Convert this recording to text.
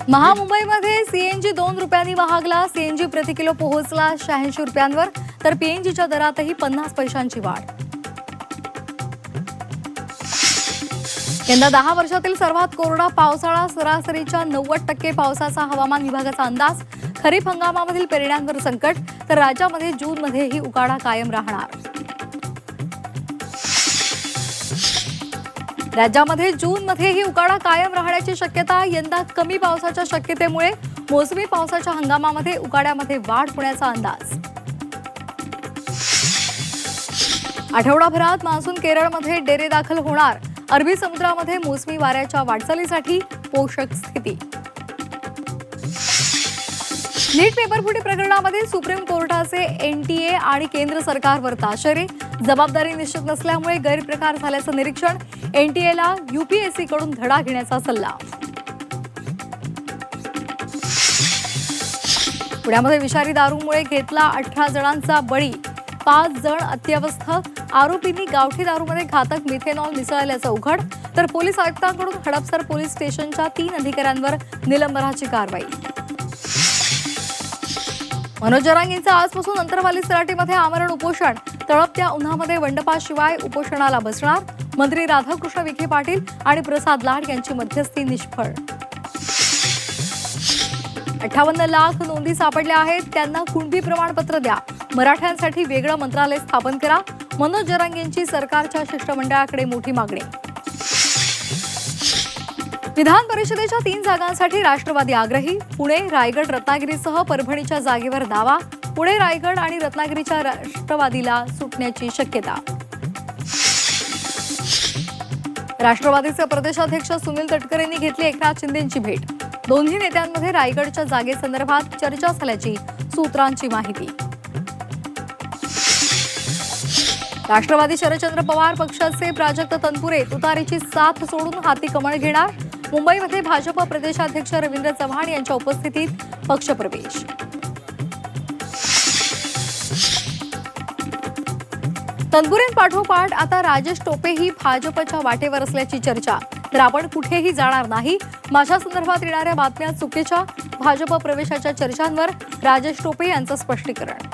महामुंबईमध्ये CNG 2 रुपयांनी महागला. CNG प्रति kilo पोहोचला 86 रुपयांवर, तर पीएनजीच्या दरातही 50 पैशांची वाढ. यंदा 10 वर्षातील सर्वात कोरडा पावसाळा. सरासरीच्या 90% पावसाचा हवामान विभागाचा अंदाज. खरीप हंगामामधील पेरण्यांवर संकट, तर राज्यामध्ये जूनमध्येही उकाडा कायम राहणार. राज्यामध्ये जूनमध्येही उकाडा कायम राहण्याची शक्यता. यंदा कमी पावसाच्या शक्यतेमुळे मोसमी पावसाच्या हंगामामध्ये उकाड्यामध्ये वाढ होण्याचा अंदाज. आठवडाभरात मान्सून केरळमध्ये डेरे दाखल होणार. अरबी समुद्रामध्ये मोसमी वाऱ्याच्या वाटचालीसाठी पोषक स्थिती. नीट पेपरफुटी प्रकरणामध्ये सुप्रीम कोर्टाचे एनटीए आणि केंद्र सरकारवर ताशेरे. जबाबदारी निश्चित नसल्यामुळे गैरप्रकार झाल्याचं निरीक्षण. एनटीएला यूपीएससी कडून धडा घेण्याचा सल्ला. पुण्यामध्ये विषारी दारूमुळे घेतला 18 जणांचा बळी. 5 जण अत्यवस्थ. आरोपींनी गावठी दारूमध्ये घातक मिथेनॉल मिसळल्याचं उघड, तर पोलीस आयुक्तांकडून हडपसर पोलीस स्टेशनच्या 3 अधिकाऱ्यांवर निलंबनाची कारवाई. मनोज जरांगेंचं आजपासून अंतरवाली सराटीमध्ये आमरण उपोषण. तळपत्या उन्हामध्ये मंडपाशिवाय उपोषणाला बसणार. मंत्री राधाकृष्ण विखे पाटील आणि प्रसाद लाड यांची मध्यस्थी निष्फळ. 58 लाख नोंदी सापडल्या आहेत, त्यांना कुणबी प्रमाणपत्र द्या. मराठ्यांसाठी वेगळं मंत्रालय स्थापन करा. मनोज जरांगेंची सरकारच्या शिष्टमंडळाकडे मोठी मागणी. विधान परिषदेच्या 3 जागांसाठी राष्ट्रवादी आग्रही. पुणे, रायगड, रत्नागिरीसह परभणीच्या जागेवर दावा. पुणे, रायगड आणि रत्नागिरीच्या राष्ट्रवादीला सुटण्याची शक्यता. राष्ट्रवादीचे प्रदेशाध्यक्ष सुनील तटकरेंनी घेतली एकनाथ शिंदेंची भेट. दोन्ही नेत्यांमध्ये रायगडच्या जागेसंदर्भात चर्चा झाल्याची सूत्रांची माहिती. राष्ट्रवादी शरदचंद्र पवार पक्षाचे प्राजक्त तनपुरे तुतारीची साथ सोडून हाती कमळ घेणार. मुंबईमध्ये भाजप प्रदेशाध्यक्ष रवींद्र चव्हाण यांच्या उपस्थितीत पक्षप्रवेश. तनपुरेंपाठोपाठ आता राजेश टोपेही भाजपच्या वाटेवर असल्याची चर्चा. तर आपण कुठेही जाणार नाही, माझ्या संदर्भात येणाऱ्या बातम्या चुकीच्या. भाजप प्रवेशाच्या चर्चांवर राजेश टोपे यांचं स्पष्टीकरण.